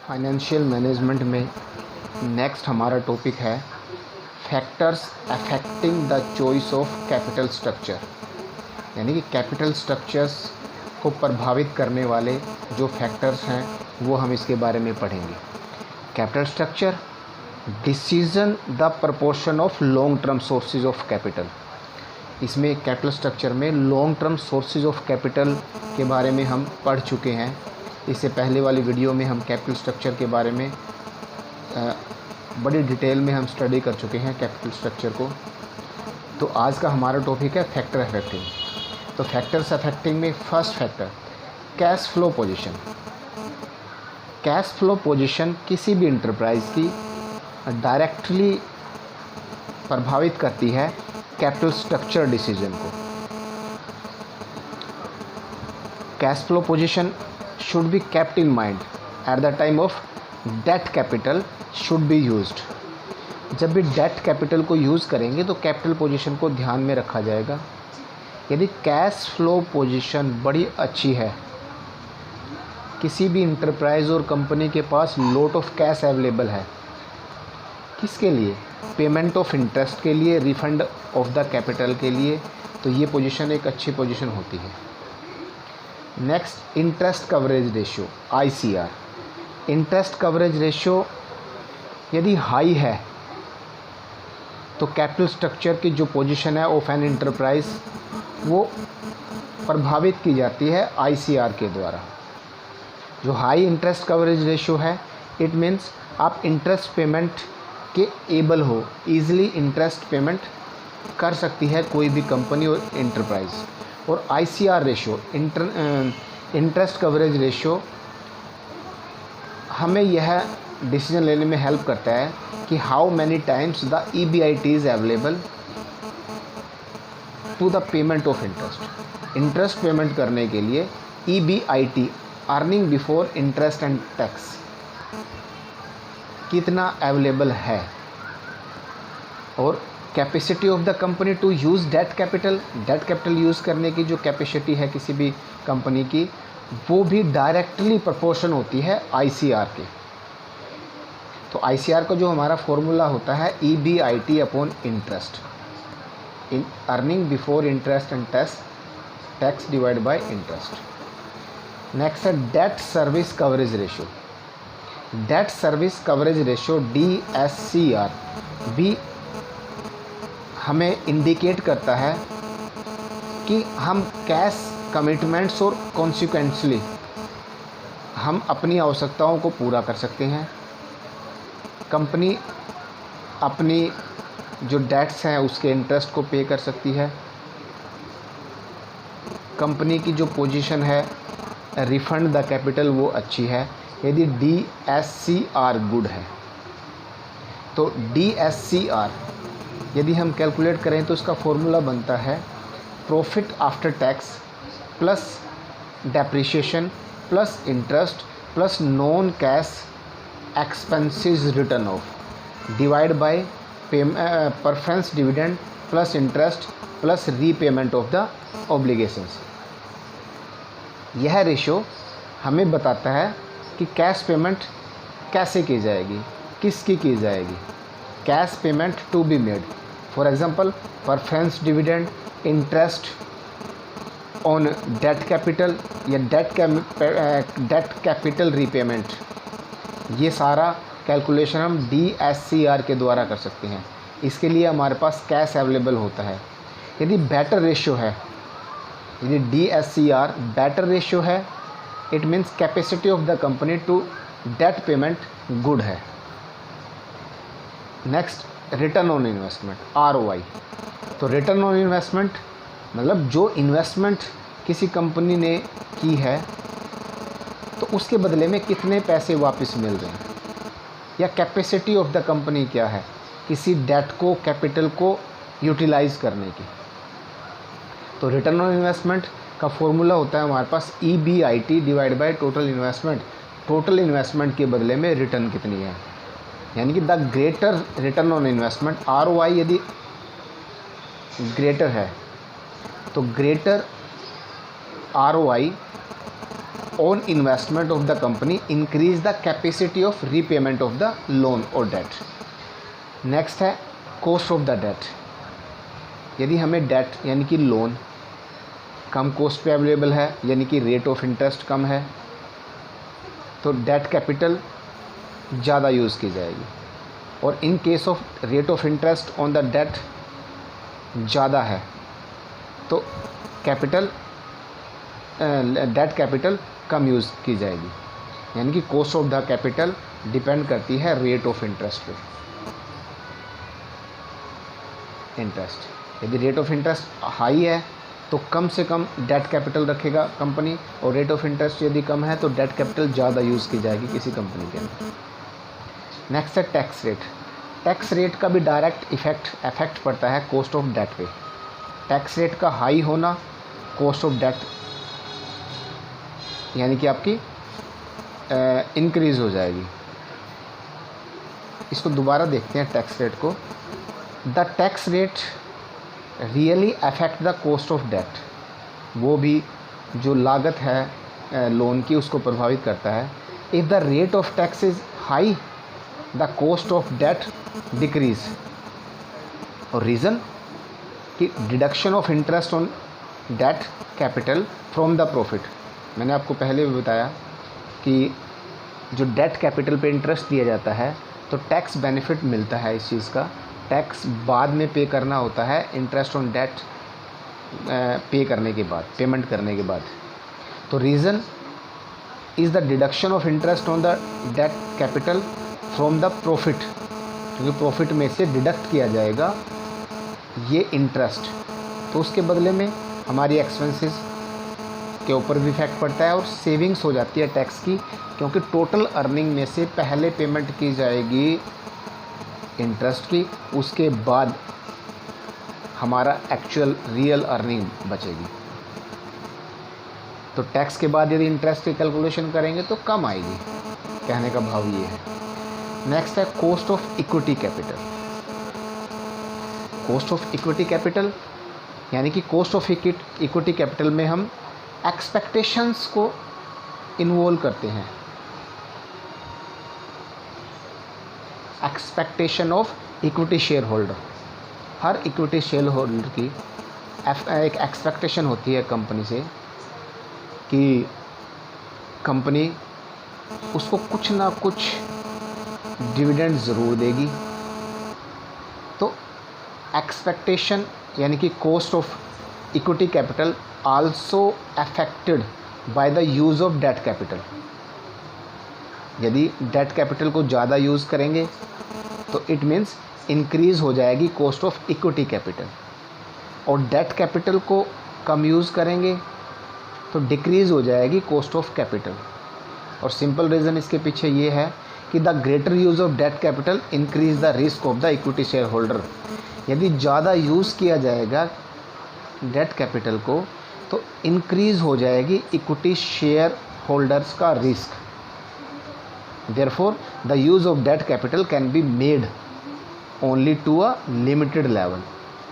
Financial management में next हमारा topic है factors affecting the choice of capital structure, यानी कि कैपिटल स्ट्रक्चर्स को प्रभावित करने वाले जो फैक्टर्स हैं वो हम इसके बारे में पढ़ेंगे। Capital structure decision the proportion of long term sources of capital. इसमें कैपिटल स्ट्रक्चर में long term sources of capital के बारे में हम पढ़ चुके हैं। इससे पहले वाली वीडियो में हम कैपिटल स्ट्रक्चर के बारे में बड़ी डिटेल में हम स्टडी कर चुके हैं कैपिटल स्ट्रक्चर को। तो आज का हमारा टॉपिक है फैक्टर अफेक्टिंग। तो फैक्टर्स अफेक्टिंग में first factor cash flow position. Cash flow position किसी भी इंटरप्राइज की डायरेक्टली प्रभावित करती है कैपिटल स्ट्रक्चर डिसीजन को। Cash flow position should be kept in mind at the time of debt capital should be used। जब भी डेट कैपिटल को यूज़ करेंगे तो कैपिटल पोजीशन को ध्यान में रखा जाएगा। यदि कैश फ्लो पोजीशन बड़ी अच्छी है, किसी भी इंटरप्राइज और कंपनी के पास लॉट ऑफ कैश अवेलेबल है, किसके लिए? पेमेंट ऑफ इंटरेस्ट के लिए, रिफंड ऑफ द कैपिटल के लिए, तो ये पोजीशन एक अच्छी पोजीशन होती है। Next interest coverage ratio ICR। Interest coverage ratio यदि हाई है तो कैपिटल स्ट्रक्चर की जो पोजीशन है ऑफ एन इंटरप्राइज वो प्रभावित की जाती है ICR के द्वारा। जो हाई इंटरेस्ट कवरेज रेशियो है, इट मीन्स आप इंटरेस्ट पेमेंट के एबल हो, ईज़िली इंटरेस्ट पेमेंट कर सकती है कोई भी कंपनी और इंटरप्राइज। और ICR ratio interest coverage ratio हमें यह डिसीजन लेने में हेल्प करता है कि how many times the EBIT is available to the payment of interest. Interest payment करने के लिए EBIT earning before interest and tax कितना अवेलेबल है। और capacity of the company to use debt capital. Debt capital use करने की जो capacity है किसी भी कंपनी की, वो भी डायरेक्टली प्रोपोर्शन होती है ICR के। तो ICR का जो हमारा फॉर्मूला होता है EBIT upon interest, in earning before interest and tax divide by interest. Next है debt service coverage ratio. Debt service coverage ratio DSCR भी हमें इंडिकेट करता है कि हम कैश कमिटमेंट्स और कॉन्सिक्वेंसली हम अपनी आवश्यकताओं को पूरा कर सकते हैं। कंपनी अपनी जो डेट्स हैं उसके इंटरेस्ट को पे कर सकती है। कंपनी की जो पोजीशन है रिफंड द कैपिटल वो अच्छी है यदि DSCR गुड है। तो DSCR यदि हम कैलकुलेट करें तो इसका फॉर्मूला बनता है profit after tax plus depreciation plus interest plus non cash expenses return of divide by preference dividend plus interest plus repayment of the obligations. यह रेशियो हमें बताता है कि कैश पेमेंट कैसे की जाएगी, किसकी की जाएगी। Cash payment to be made, for example preference dividend, interest on debt capital या डेट कैपिटल रीपेमेंट, ये सारा कैलकुलेशन हम DSCR के द्वारा कर सकते हैं। इसके लिए हमारे पास कैश अवेलेबल होता है। यदि बेटर रेशियो है, यदि DSCR बेटर रेशियो है, it means capacity of the company to debt payment good है। Next return on investment ROI। तो रिटर्न ऑन इन्वेस्टमेंट मतलब जो इन्वेस्टमेंट किसी कंपनी ने की है तो उसके बदले में कितने पैसे वापस मिल रहे हैं, या कैपेसिटी ऑफ द कंपनी क्या है किसी डेट को, कैपिटल को यूटिलाइज करने की। तो रिटर्न ऑन इन्वेस्टमेंट का फॉर्मूला होता है हमारे पास EBIT divide by total investment. Total investment के बदले में रिटर्न कितनी है, यानी कि the greater return on investment ROI यदि ग्रेटर है तो greater ROI own investment of the company increase the capacity of repayment of the loan or debt. Next है cost of the debt. यदि हमें डेट यानी कि लोन कम cost पे available है, यानी कि रेट ऑफ इंटरेस्ट कम है, तो डेट कैपिटल ज़्यादा यूज़ की जाएगी. और in case of rate of interest on the debt ज़्यादा है तो कैपिटल डेट कैपिटल कम यूज़ की जाएगी. यानी कि cost of the capital depend करती है रेट ऑफ इंटरेस्ट पे. इंटरेस्ट यदि रेट ऑफ इंटरेस्ट हाई है तो कम से कम डेट कैपिटल रखेगा कंपनी, और रेट ऑफ इंटरेस्ट यदि कम है तो डेट कैपिटल ज़्यादा यूज़ की जाएगी किसी कंपनी के अंदर. नेक्स्ट है टैक्स रेट. टैक्स रेट का भी डायरेक्ट इफेक्ट पड़ता है कॉस्ट ऑफ डेट पे. टैक्स रेट का हाई होना कॉस्ट ऑफ डेट यानी कि आपकी इंक्रीज़ हो जाएगी. इसको दोबारा देखते हैं टैक्स रेट को. The tax rate really affect the cost of debt. वो भी जो लागत है लोन की उसको प्रभावित करता है. If the rate of tax is high the cost of debt decrease. और रीज़न कि deduction of interest on debt capital from the profit. मैंने आपको पहले भी बताया कि जो डेट कैपिटल पे इंटरेस्ट दिया जाता है तो टैक्स बेनिफिट मिलता है इस चीज़ का. टैक्स बाद में पे करना होता है इंटरेस्ट ऑन डेट पे करने के बाद, पेमेंट करने के बाद. तो reason is the deduction of interest on the date capital from the profit, क्योंकि प्रॉफिट में से डिडक्ट किया जाएगा ये इंटरेस्ट. तो उसके बदले में हमारी एक्सपेंसेस के ऊपर भी इफेक्ट पड़ता है और सेविंग्स हो जाती है टैक्स की, क्योंकि टोटल अर्निंग में से पहले पेमेंट की जाएगी इंटरेस्ट की, उसके बाद हमारा एक्चुअल रियल अर्निंग बचेगी. तो टैक्स के बाद यदि इंटरेस्ट की कैलकुलेशन करेंगे तो कम आएगी. कहने का भाव ये है. नेक्स्ट है cost of equity capital. Cost of equity capital यानी कि कॉस्ट ऑफ इक्विटी कैपिटल में हम एक्सपेक्टेशंस को इन्वॉल्व करते हैं. Expectation of equity share holder. Her equity share holder की एक एक्सपेक्टेशन होती है कंपनी से कि कंपनी उसको कुछ ना कुछ डिविडेंड ज़रूर देगी. तो एक्सपेक्टेशन यानी कि cost of equity capital also affected by the use of debt capital. यदि डेट कैपिटल को ज़्यादा यूज़ करेंगे तो इट मीन्स इंक्रीज़ हो जाएगी कॉस्ट ऑफ इक्विटी कैपिटल, और डेट कैपिटल को कम यूज़ करेंगे तो डिक्रीज़ हो जाएगी कॉस्ट ऑफ कैपिटल. और सिंपल रीज़न इसके पीछे ये है कि the greater use of debt capital increase the risk of the equity share holder. यदि ज़्यादा यूज़ किया जाएगा डेट कैपिटल को तो इंक्रीज़ हो जाएगी इक्विटी शेयर होल्डर्स का risk. Therefore, the use of debt capital can be made only to a limited level.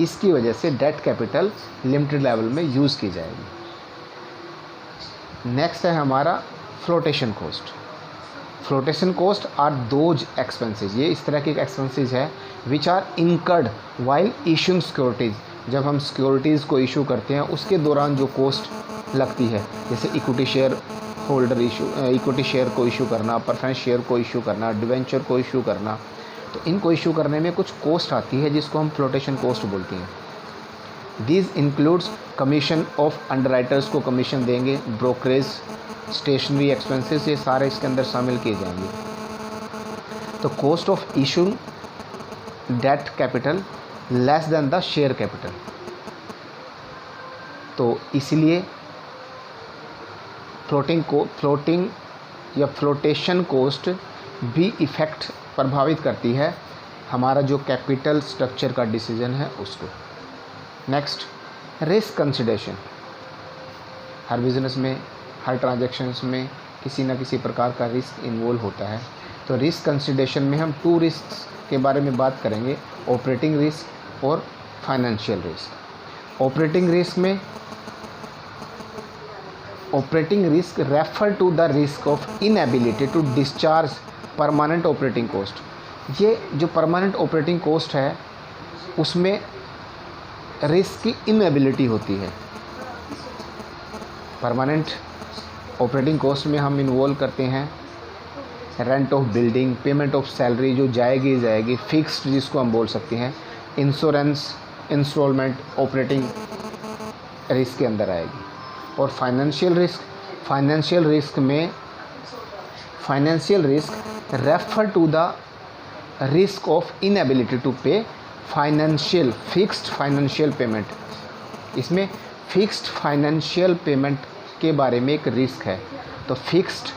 इसकी वजह से डेट कैपिटल लिमिटेड लेवल में यूज़ की जाएगी. नेक्स्ट है हमारा flotation cost. Flotation cost are those expenses. ये इस तरह के एक्सपेंसेस है which are incurred while issuing securities. जब हम सिक्योरिटीज़ को इशू करते हैं उसके दौरान जो कॉस्ट लगती है, जैसे equity share holder equity share को इशू करना, प्रेफरेंस शेयर को इशू करना, डिवेंचर को इशू करना, तो इनको इशू करने में कुछ कॉस्ट आती है जिसको हम फ्लोटेशन कॉस्ट बोलते हैं. These includes commission of underwriters को कमीशन देंगे, ब्रोकरेज, स्टेशनरी एक्सपेंसेस, ये सारे इसके अंदर शामिल किए जाएंगे. तो cost of issuing debt capital less than the share capital. तो इसीलिए फ्लोटिंग या फ्लोटेशन कॉस्ट भी इफ़ेक्ट प्रभावित करती है हमारा जो कैपिटल स्ट्रक्चर का डिसीजन है उसको. Next, risk consideration. हर बिज़नेस में, हर ट्रांजैक्शंस में किसी न किसी प्रकार का रिस्क इन्वॉल्व होता है. तो रिस्क कंसिडरेशन में हम 2 रिस्क के बारे में बात करेंगे, ऑपरेटिंग रिस्क और फाइनेंशियल रिस्क. ऑपरेटिंग रिस्क में operating risk refer to the risk of inability to discharge permanent operating cost. ये जो परमानेंट ऑपरेटिंग कॉस्ट है उसमें रिस्क की इनएबिलिटी होती है। परमानेंट ऑपरेटिंग कॉस्ट में हम इन्वॉल्व करते हैं rent of building, payment of salary जो जाएगी, फिक्स्ड जिसको हम बोल सकते हैं, इंश्योरेंस, इंस्टॉलमेंट ऑपरेटिंग रिस्क के अंदर आएगी। और financial risk refer to the risk of inability to pay fixed financial payment. इसमें फिक्स्ड फाइनेंशियल पेमेंट के बारे में एक रिस्क है। तो फिक्स्ड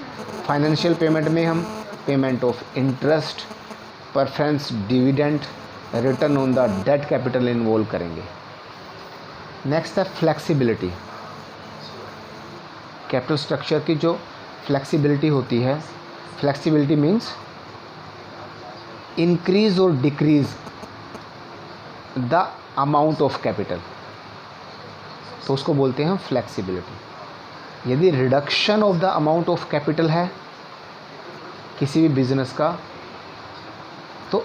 फाइनेंशियल पेमेंट में हम payment of interest, preference, dividend, return on the debt capital involve करेंगे। नेक्स्ट है फ्लेक्सिबिलिटी। कैपिटल स्ट्रक्चर की जो फ्लेक्सिबिलिटी होती है, फ्लेक्सिबिलिटी मीन्स इंक्रीज और decrease the amount of capital, तो उसको बोलते हैं फ्लेक्सिबिलिटी। यदि reduction of the amount of capital है किसी भी बिजनेस का, तो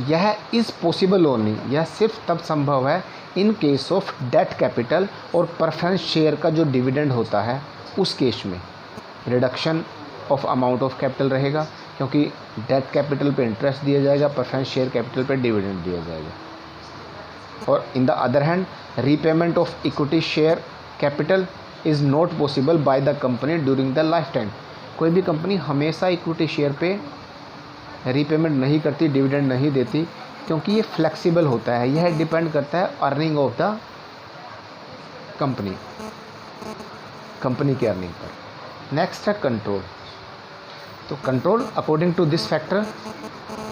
यह इज़ पॉसिबल ओनली, यह सिर्फ तब संभव है इन केस ऑफ डेट कैपिटल और प्रेफरेंस शेयर का जो डिविडेंड होता है उस केस में reduction of amount of capital रहेगा, क्योंकि डेट कैपिटल पे इंटरेस्ट दिया जाएगा, प्रेफरेंस शेयर कैपिटल पे डिविडेंड दिया जाएगा। और in the other hand repayment of equity share capital is not possible by the company during the life time. कोई भी कंपनी हमेशा इक्विटी शेयर पे रीपेमेंट नहीं करती, डिविडेंड नहीं देती, क्योंकि ये फ्लेक्सिबल होता है। यह डिपेंड करता है अर्निंग ऑफ द कंपनी की अर्निंग पर। नेक्स्ट है कंट्रोल। तो control according to this factor,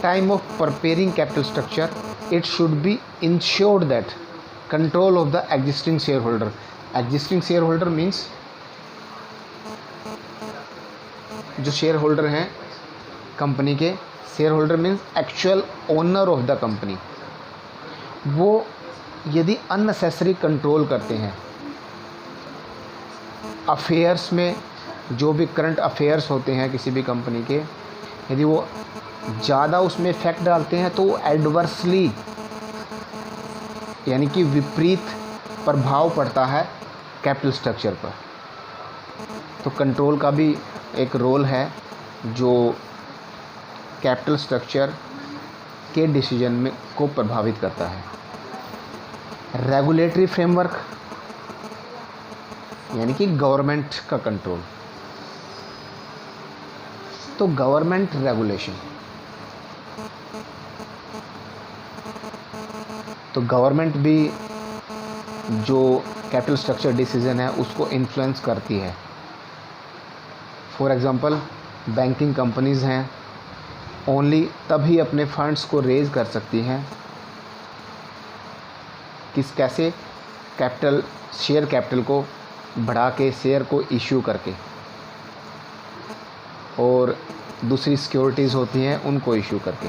time of preparing capital structure it should be ensured that control of the existing shareholder. Existing shareholder means जो shareholder हैं company के, shareholder means actual owner of the company, वो यदि unnecessary control करते हैं affairs में, जो भी करंट अफेयर्स होते हैं किसी भी कंपनी के, यदि वो ज़्यादा उसमें इफेक्ट डालते हैं तो वो एडवर्सली यानी कि विपरीत प्रभाव पड़ता है कैपिटल स्ट्रक्चर पर। तो कंट्रोल का भी एक रोल है जो कैपिटल स्ट्रक्चर के डिसीजन में को प्रभावित करता है। रेगुलेटरी फ्रेमवर्क यानी कि गवर्नमेंट का कंट्रोल। तो गवर्नमेंट रेगुलेशन, तो गवर्नमेंट भी जो कैपिटल स्ट्रक्चर डिसीजन है उसको इन्फ्लुएंस करती है। फॉर एग्जांपल बैंकिंग कंपनीज़ हैं, ओनली तभी अपने फंड्स को रेज कर सकती हैं कैसे, कैपिटल शेयर कैपिटल को बढ़ा के, शेयर को इश्यू करके, और दूसरी सिक्योरिटीज़ होती हैं उनको इश्यू करके।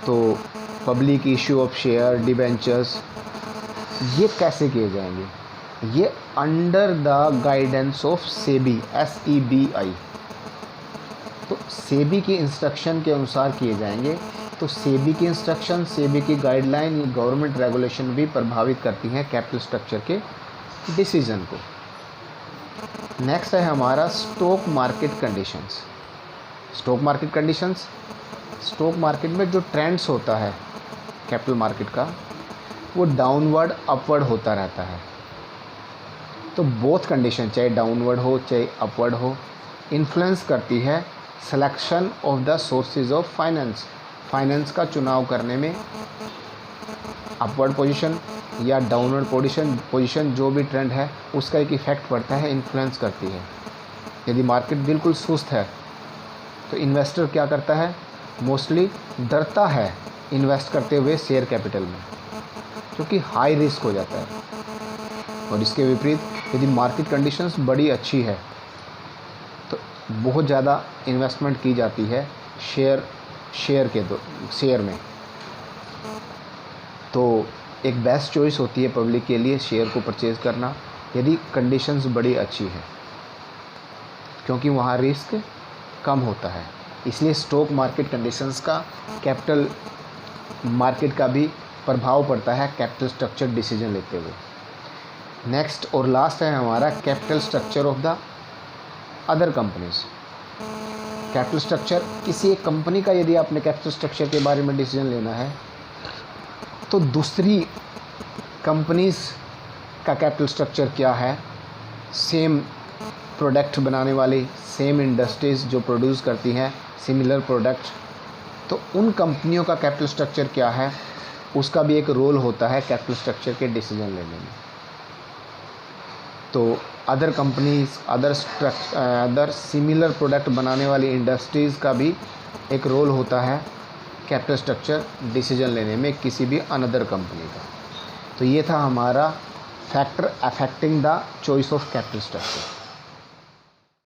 तो public issue of share, debentures, ये कैसे किए जाएंगे? ये under the guidance of SEBI, SEBI। तो सेबी की इंस्ट्रक्शन के अनुसार किए जाएंगे। तो सेबी की इंस्ट्रक्शन, सेबी की गाइडलाइन, ये गवर्नमेंट रेगुलेशन भी प्रभावित करती हैं कैपिटल स्ट्रक्चर के डिसीजन को। नेक्स्ट है हमारा stock market conditions. Stock market conditions, stock market में जो ट्रेंड्स होता है कैपिटल मार्केट का, वो डाउनवर्ड अपवर्ड होता रहता है। तो बोथ कंडीशन, चाहे डाउनवर्ड हो चाहे अपवर्ड हो, इन्फ्लुएंस करती है selection of the sources of finance. Finance का चुनाव करने में अपवर्ड पोजीशन या डाउनवर्ड पोजीशन जो भी ट्रेंड है उसका एक इफ़ेक्ट पड़ता है, इन्फ्लुएंस करती है। यदि मार्केट बिल्कुल सुस्त है तो इन्वेस्टर क्या करता है, मोस्टली डरता है इन्वेस्ट करते हुए शेयर कैपिटल में, क्योंकि हाई रिस्क हो जाता है। और इसके विपरीत यदि मार्केट कंडीशंस बड़ी अच्छी है तो बहुत ज़्यादा इन्वेस्टमेंट की जाती है शेयर में। तो एक बेस्ट चॉइस होती है पब्लिक के लिए शेयर को परचेज़ करना, यदि कंडीशंस बड़ी अच्छी है, क्योंकि वहाँ रिस्क कम होता है। इसलिए स्टॉक मार्केट कंडीशंस का कैपिटल मार्केट का भी प्रभाव पड़ता है कैपिटल स्ट्रक्चर डिसीजन लेते हुए। नेक्स्ट और लास्ट है हमारा capital structure of the other companies. Capital structure किसी एक कंपनी का, यदि आपने कैपिटल स्ट्रक्चर के बारे में डिसीजन लेना है तो दूसरी कंपनीज का कैपिटल स्ट्रक्चर क्या है, सेम प्रोडक्ट बनाने वाली, सेम इंडस्ट्रीज़ जो प्रोड्यूस करती हैं सिमिलर प्रोडक्ट, तो उन कंपनियों का कैपिटल स्ट्रक्चर क्या है, उसका भी एक रोल होता है कैपिटल स्ट्रक्चर के डिसीजन लेने में। तो other companies, other similar product बनाने वाली इंडस्ट्रीज़ का भी एक रोल होता है कैपिटल स्ट्रक्चर डिसीजन लेने में किसी भी अनदर कंपनी का। तो ये था हमारा factor affecting the choice of capital structure.